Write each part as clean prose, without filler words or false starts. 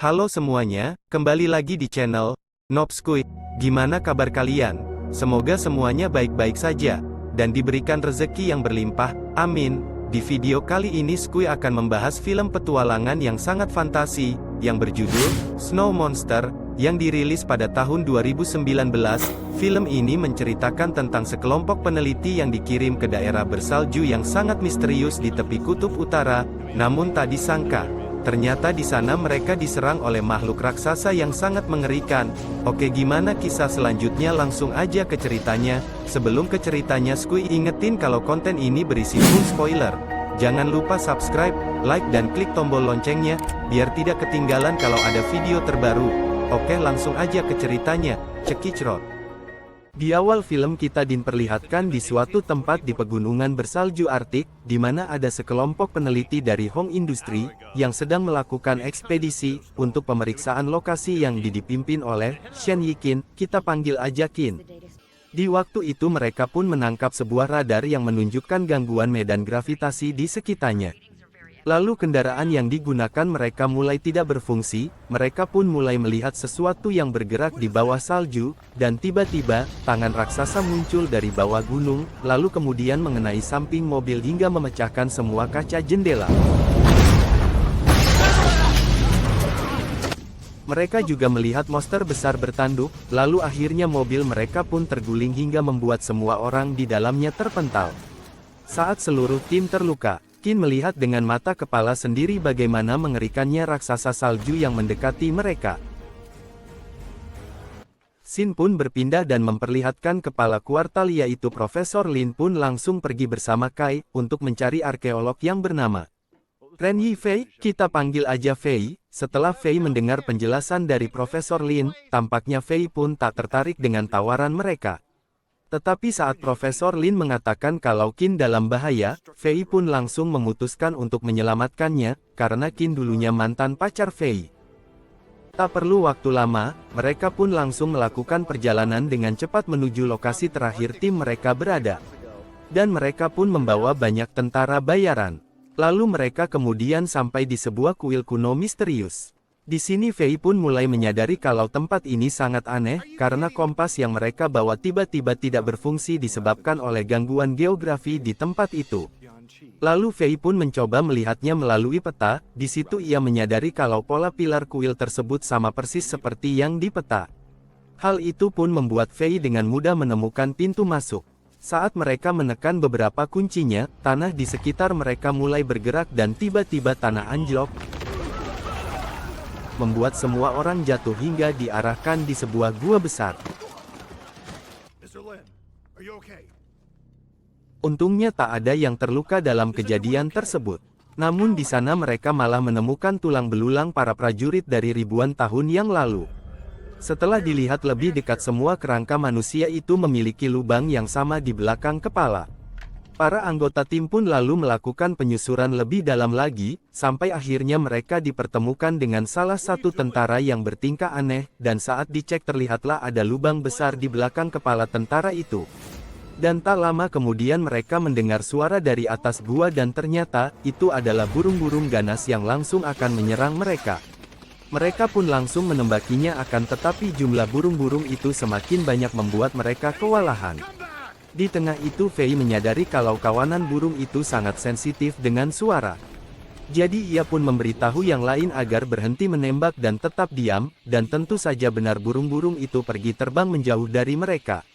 Halo semuanya, kembali lagi di channel Nobskuy. Gimana kabar kalian? Semoga semuanya baik-baik saja, dan diberikan rezeki yang berlimpah, amin. Di video kali ini Skuy akan membahas film petualangan yang sangat fantasi, yang berjudul Snow Monster, yang dirilis pada tahun 2019. Film ini menceritakan tentang sekelompok peneliti yang dikirim ke daerah bersalju yang sangat misterius di tepi kutub utara, namun tak disangka, ternyata di sana mereka diserang oleh makhluk raksasa yang sangat mengerikan. Oke, gimana kisah selanjutnya? Langsung aja ke ceritanya. Sebelum ke ceritanya, Skuy ingetin kalau konten ini berisi full spoiler. Jangan lupa subscribe, like dan klik tombol loncengnya, biar tidak ketinggalan kalau ada video terbaru. Oke, langsung aja ke ceritanya. Cekicrot. Di awal film kita diperlihatkan di suatu tempat di pegunungan bersalju Arktik, di mana ada sekelompok peneliti dari Hong Industry, yang sedang melakukan ekspedisi, untuk pemeriksaan lokasi yang dipimpin oleh Shen Yikin, kita panggil aja Qin. Di waktu itu mereka pun menangkap sebuah radar yang menunjukkan gangguan medan gravitasi di sekitarnya. Lalu kendaraan yang digunakan mereka mulai tidak berfungsi, mereka pun mulai melihat sesuatu yang bergerak di bawah salju, dan tiba-tiba, tangan raksasa muncul dari bawah gunung, lalu kemudian mengenai samping mobil hingga memecahkan semua kaca jendela. Mereka juga melihat monster besar bertanduk, lalu akhirnya mobil mereka pun terguling hingga membuat semua orang di dalamnya terpental. Saat seluruh tim terluka, Qin melihat dengan mata kepala sendiri bagaimana mengerikannya raksasa salju yang mendekati mereka. Shin pun berpindah dan memperlihatkan kepala kuartal yaitu Profesor Lin pun langsung pergi bersama Kai, untuk mencari arkeolog yang bernama Ren Yifei, kita panggil aja Fei. Setelah Fei mendengar penjelasan dari Profesor Lin, tampaknya Fei pun tak tertarik dengan tawaran mereka. Tetapi saat Profesor Lin mengatakan kalau Qin dalam bahaya, Fei pun langsung memutuskan untuk menyelamatkannya, karena Qin dulunya mantan pacar Fei. Tak perlu waktu lama, mereka pun langsung melakukan perjalanan dengan cepat menuju lokasi terakhir tim mereka berada. Dan mereka pun membawa banyak tentara bayaran. Lalu mereka kemudian sampai di sebuah kuil kuno misterius. Di sini Fei pun mulai menyadari kalau tempat ini sangat aneh, karena kompas yang mereka bawa tiba-tiba tidak berfungsi disebabkan oleh gangguan geografi di tempat itu. Lalu Fei pun mencoba melihatnya melalui peta, di situ ia menyadari kalau pola pilar kuil tersebut sama persis seperti yang di peta. Hal itu pun membuat Fei dengan mudah menemukan pintu masuk. Saat mereka menekan beberapa kuncinya, tanah di sekitar mereka mulai bergerak dan tiba-tiba tanah anjlok, membuat semua orang jatuh hingga diarahkan di sebuah gua besar. Untungnya tak ada yang terluka dalam kejadian tersebut. Namun di sana mereka malah menemukan tulang belulang para prajurit dari ribuan tahun yang lalu. Setelah dilihat lebih dekat, semua kerangka manusia itu memiliki lubang yang sama di belakang kepala. Para anggota tim pun lalu melakukan penyusuran lebih dalam lagi, sampai akhirnya mereka dipertemukan dengan salah satu tentara yang bertingkah aneh, dan saat dicek terlihatlah ada lubang besar di belakang kepala tentara itu. Dan tak lama kemudian mereka mendengar suara dari atas gua dan ternyata, itu adalah burung-burung ganas yang langsung akan menyerang mereka. Mereka pun langsung menembakinya, akan tetapi jumlah burung-burung itu semakin banyak membuat mereka kewalahan. Di tengah itu Fei menyadari kalau kawanan burung itu sangat sensitif dengan suara. Jadi ia pun memberitahu yang lain agar berhenti menembak dan tetap diam, dan tentu saja benar burung-burung itu pergi terbang menjauh dari mereka.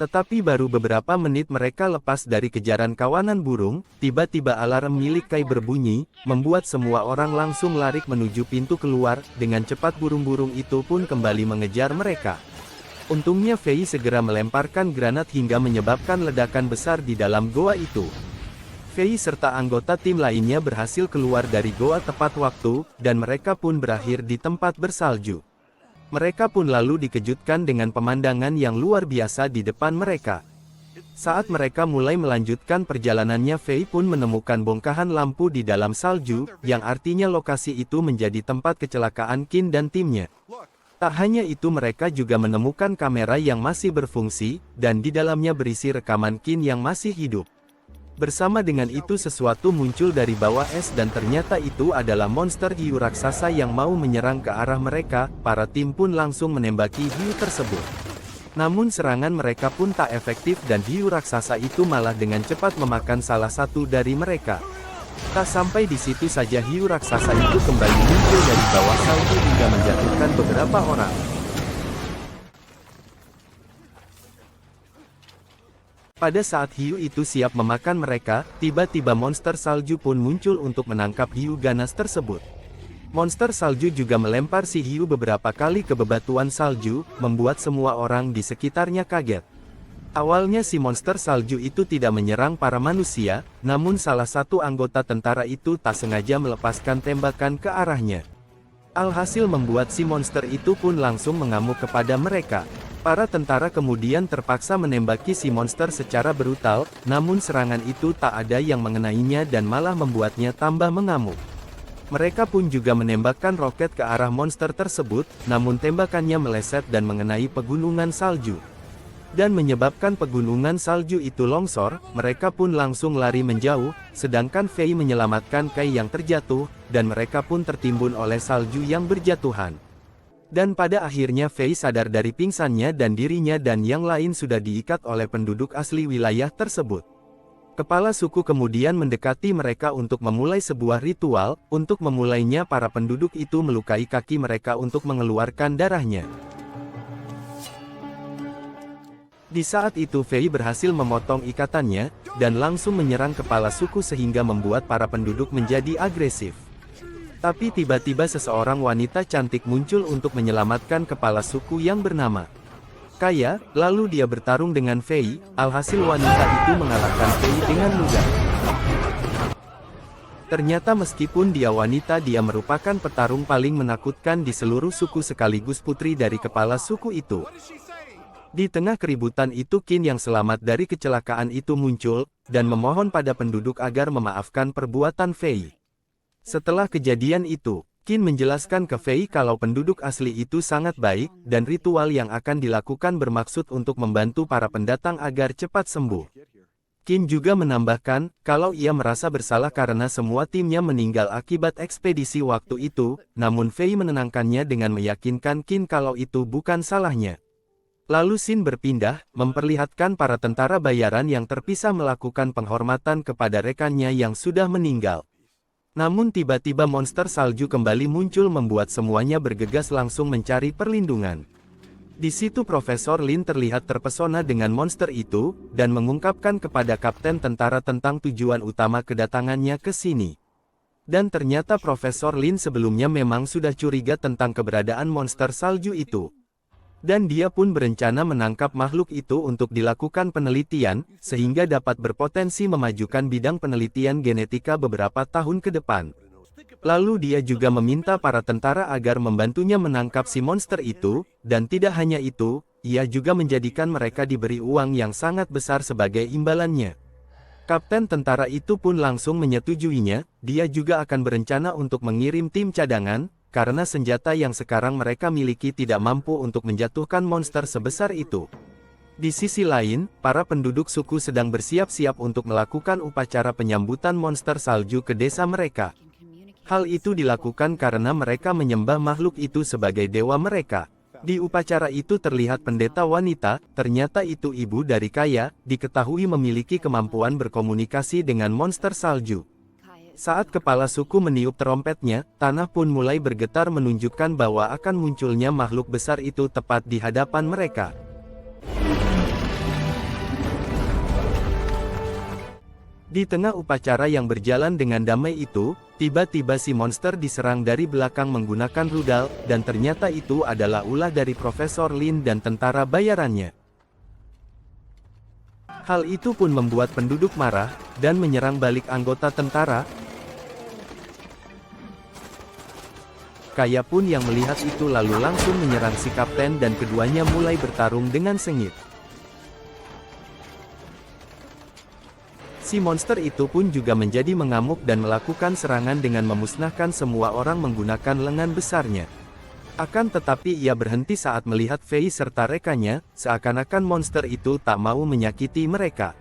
Tetapi baru beberapa menit mereka lepas dari kejaran kawanan burung, tiba-tiba alarm milik Kai berbunyi, membuat semua orang langsung lari menuju pintu keluar. Dengan cepat burung-burung itu pun kembali mengejar mereka. Untungnya Fei segera melemparkan granat hingga menyebabkan ledakan besar di dalam goa itu. Fei serta anggota tim lainnya berhasil keluar dari goa tepat waktu, dan mereka pun berakhir di tempat bersalju. Mereka pun lalu dikejutkan dengan pemandangan yang luar biasa di depan mereka. Saat mereka mulai melanjutkan perjalanannya, Fei pun menemukan bongkahan lampu di dalam salju, yang artinya lokasi itu menjadi tempat kecelakaan Qin dan timnya. Tak hanya itu, mereka juga menemukan kamera yang masih berfungsi, dan di dalamnya berisi rekaman Qin yang masih hidup. Bersama dengan itu sesuatu muncul dari bawah es dan ternyata itu adalah monster hiu raksasa yang mau menyerang ke arah mereka. Para tim pun langsung menembaki hiu tersebut. Namun serangan mereka pun tak efektif dan hiu raksasa itu malah dengan cepat memakan salah satu dari mereka. Tak sampai di situ saja hiu raksasa itu kembali muncul dari bawah salju hingga menjatuhkan beberapa orang. Pada saat hiu itu siap memakan mereka, tiba-tiba monster salju pun muncul untuk menangkap hiu ganas tersebut. Monster salju juga melempar si hiu beberapa kali ke bebatuan salju, membuat semua orang di sekitarnya kaget. Awalnya si monster salju itu tidak menyerang para manusia, namun salah satu anggota tentara itu tak sengaja melepaskan tembakan ke arahnya. Alhasil membuat si monster itu pun langsung mengamuk kepada mereka. Para tentara kemudian terpaksa menembaki si monster secara brutal, namun serangan itu tak ada yang mengenainya dan malah membuatnya tambah mengamuk. Mereka pun juga menembakkan roket ke arah monster tersebut, namun tembakannya meleset dan mengenai pegunungan salju. Dan menyebabkan pegunungan salju itu longsor, mereka pun langsung lari menjauh, sedangkan Fei menyelamatkan Kai yang terjatuh, dan mereka pun tertimbun oleh salju yang berjatuhan. Dan pada akhirnya Fei sadar dari pingsannya dan dirinya dan yang lain sudah diikat oleh penduduk asli wilayah tersebut. Kepala suku kemudian mendekati mereka untuk memulai sebuah ritual. Untuk memulainya para penduduk itu melukai kaki mereka untuk mengeluarkan darahnya. Di saat itu Fei berhasil memotong ikatannya, dan langsung menyerang kepala suku sehingga membuat para penduduk menjadi agresif. Tapi tiba-tiba seseorang wanita cantik muncul untuk menyelamatkan kepala suku yang bernama Kaya, lalu dia bertarung dengan Fei, alhasil wanita itu mengalahkan Fei dengan mudah. Ternyata meskipun dia wanita dia merupakan petarung paling menakutkan di seluruh suku sekaligus putri dari kepala suku itu. Di tengah keributan itu Qin yang selamat dari kecelakaan itu muncul, dan memohon pada penduduk agar memaafkan perbuatan Fei. Setelah kejadian itu, Qin menjelaskan ke Fei kalau penduduk asli itu sangat baik, dan ritual yang akan dilakukan bermaksud untuk membantu para pendatang agar cepat sembuh. Qin juga menambahkan, kalau ia merasa bersalah karena semua timnya meninggal akibat ekspedisi waktu itu, namun Fei menenangkannya dengan meyakinkan Qin kalau itu bukan salahnya. Lalu Xin berpindah, memperlihatkan para tentara bayaran yang terpisah melakukan penghormatan kepada rekannya yang sudah meninggal. Namun tiba-tiba monster salju kembali muncul membuat semuanya bergegas langsung mencari perlindungan. Di situ Profesor Lin terlihat terpesona dengan monster itu, dan mengungkapkan kepada kapten tentara tentang tujuan utama kedatangannya ke sini. Dan ternyata Profesor Lin sebelumnya memang sudah curiga tentang keberadaan monster salju itu. Dan dia pun berencana menangkap makhluk itu untuk dilakukan penelitian, sehingga dapat berpotensi memajukan bidang penelitian genetika beberapa tahun ke depan. Lalu dia juga meminta para tentara agar membantunya menangkap si monster itu, dan tidak hanya itu, ia juga menjadikan mereka diberi uang yang sangat besar sebagai imbalannya. Kapten tentara itu pun langsung menyetujuinya, dia juga akan berencana untuk mengirim tim cadangan, karena senjata yang sekarang mereka miliki tidak mampu untuk menjatuhkan monster sebesar itu. Di sisi lain, para penduduk suku sedang bersiap-siap untuk melakukan upacara penyambutan monster salju ke desa mereka. Hal itu dilakukan karena mereka menyembah makhluk itu sebagai dewa mereka. Di upacara itu terlihat pendeta wanita, ternyata itu ibu dari Kaya, diketahui memiliki kemampuan berkomunikasi dengan monster salju. Saat kepala suku meniup trompetnya, tanah pun mulai bergetar menunjukkan bahwa akan munculnya makhluk besar itu tepat di hadapan mereka. Di tengah upacara yang berjalan dengan damai itu, tiba-tiba si monster diserang dari belakang menggunakan rudal, dan ternyata itu adalah ulah dari Profesor Lin dan tentara bayarannya. Hal itu pun membuat penduduk marah, dan menyerang balik anggota tentara. Kaya pun yang melihat itu lalu langsung menyerang si kapten dan keduanya mulai bertarung dengan sengit. Si monster itu pun juga menjadi mengamuk dan melakukan serangan dengan memusnahkan semua orang menggunakan lengan besarnya. Akan tetapi ia berhenti saat melihat Fei serta rekannya, seakan-akan monster itu tak mau menyakiti mereka.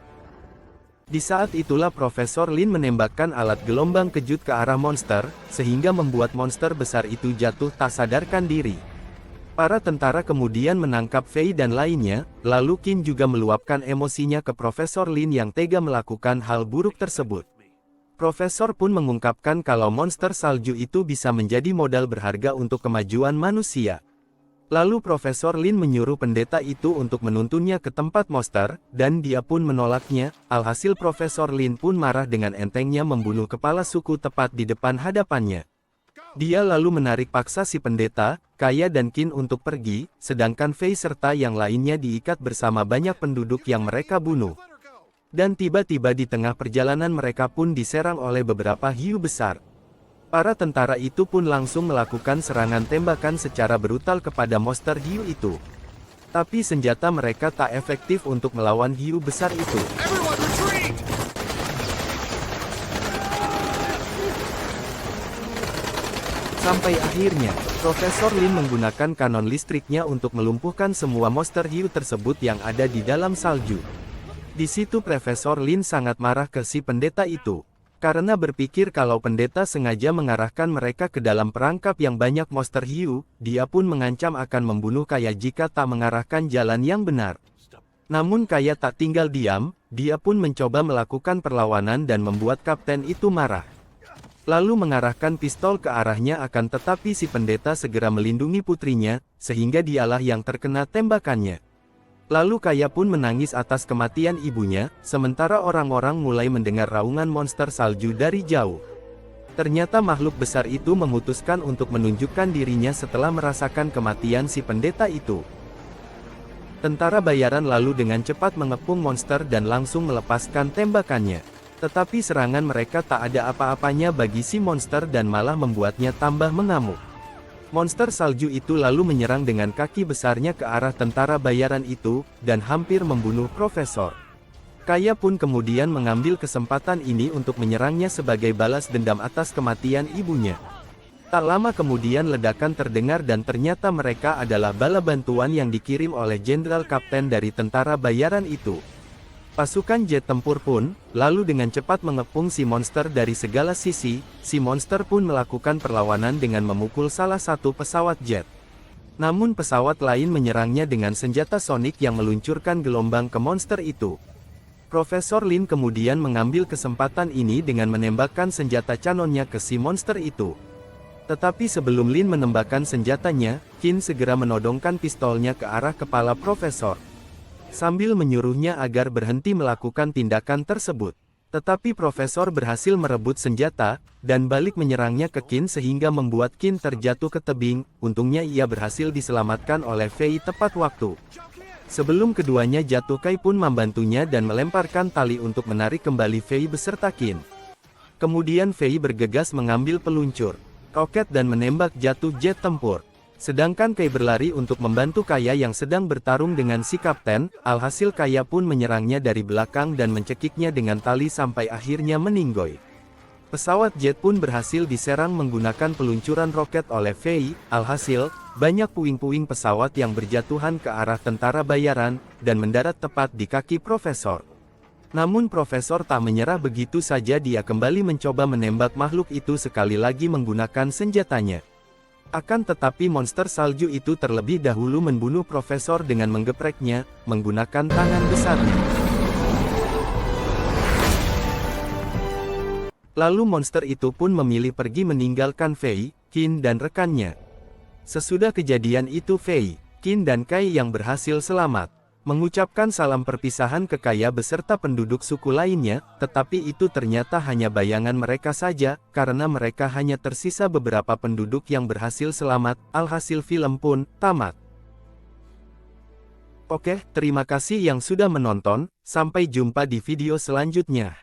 Di saat itulah Profesor Lin menembakkan alat gelombang kejut ke arah monster, sehingga membuat monster besar itu jatuh tak sadarkan diri. Para tentara kemudian menangkap Fei dan lainnya, lalu Qin juga meluapkan emosinya ke Profesor Lin yang tega melakukan hal buruk tersebut. Profesor pun mengungkapkan kalau monster salju itu bisa menjadi modal berharga untuk kemajuan manusia. Lalu Profesor Lin menyuruh pendeta itu untuk menuntunnya ke tempat monster, dan dia pun menolaknya. Alhasil Profesor Lin pun marah dengan entengnya membunuh kepala suku tepat di depan hadapannya. Dia lalu menarik paksa si pendeta, Kaya dan Qin untuk pergi, sedangkan Fei serta yang lainnya diikat bersama banyak penduduk yang mereka bunuh. Dan tiba-tiba di tengah perjalanan mereka pun diserang oleh beberapa hiu besar. Para tentara itu pun langsung melakukan serangan tembakan secara brutal kepada monster hiu itu. Tapi senjata mereka tak efektif untuk melawan hiu besar itu. Sampai akhirnya, Profesor Lin menggunakan kanon listriknya untuk melumpuhkan semua monster hiu tersebut yang ada di dalam salju. Di situ Profesor Lin sangat marah ke si pendeta itu. Karena berpikir kalau pendeta sengaja mengarahkan mereka ke dalam perangkap yang banyak monster hiu, dia pun mengancam akan membunuh Kaya jika tak mengarahkan jalan yang benar. Namun Kaya tak tinggal diam, dia pun mencoba melakukan perlawanan dan membuat kapten itu marah. Lalu mengarahkan pistol ke arahnya akan tetapi si pendeta segera melindungi putrinya, sehingga dialah yang terkena tembakannya. Lalu Kaya pun menangis atas kematian ibunya, sementara orang-orang mulai mendengar raungan monster salju dari jauh. Ternyata makhluk besar itu memutuskan untuk menunjukkan dirinya setelah merasakan kematian si pendeta itu. Tentara bayaran lalu dengan cepat mengepung monster dan langsung melepaskan tembakannya. Tetapi serangan mereka tak ada apa-apanya bagi si monster dan malah membuatnya tambah mengamuk. Monster salju itu lalu menyerang dengan kaki besarnya ke arah tentara bayaran itu, dan hampir membunuh Profesor. Kaya pun kemudian mengambil kesempatan ini untuk menyerangnya sebagai balas dendam atas kematian ibunya. Tak lama kemudian ledakan terdengar dan ternyata mereka adalah bala bantuan yang dikirim oleh Jenderal Kapten dari tentara bayaran itu. Pasukan jet tempur pun, lalu dengan cepat mengepung si monster dari segala sisi. Si monster pun melakukan perlawanan dengan memukul salah satu pesawat jet. Namun pesawat lain menyerangnya dengan senjata sonik yang meluncurkan gelombang ke monster itu. Profesor Lin kemudian mengambil kesempatan ini dengan menembakkan senjata canonnya ke si monster itu. Tetapi sebelum Lin menembakkan senjatanya, Qin segera menodongkan pistolnya ke arah kepala Profesor, sambil menyuruhnya agar berhenti melakukan tindakan tersebut. Tetapi Profesor berhasil merebut senjata, dan balik menyerangnya ke Qin sehingga membuat Qin terjatuh ke tebing. Untungnya ia berhasil diselamatkan oleh Fei tepat waktu. Sebelum keduanya jatuh, Kai pun membantunya dan melemparkan tali untuk menarik kembali Fei beserta Qin. Kemudian Fei bergegas mengambil peluncur roket dan menembak jatuh jet tempur. Sedangkan Kai berlari untuk membantu Kaya yang sedang bertarung dengan si kapten. Alhasil Kaya pun menyerangnya dari belakang dan mencekiknya dengan tali sampai akhirnya meninggoy. Pesawat jet pun berhasil diserang menggunakan peluncuran roket oleh Fei. Alhasil, banyak puing-puing pesawat yang berjatuhan ke arah tentara bayaran, dan mendarat tepat di kaki Profesor. Namun Profesor tak menyerah begitu saja, dia kembali mencoba menembak makhluk itu sekali lagi menggunakan senjatanya. Akan tetapi monster salju itu terlebih dahulu membunuh Profesor dengan menggepreknya, menggunakan tangan besarnya. Lalu monster itu pun memilih pergi meninggalkan Fei, Qin dan rekannya. Sesudah kejadian itu Fei, Qin dan Kai yang berhasil selamat mengucapkan salam perpisahan ke Kaya beserta penduduk suku lainnya, tetapi itu ternyata hanya bayangan mereka saja, karena mereka hanya tersisa beberapa penduduk yang berhasil selamat. Alhasil film pun tamat. Oke, terima kasih yang sudah menonton, sampai jumpa di video selanjutnya.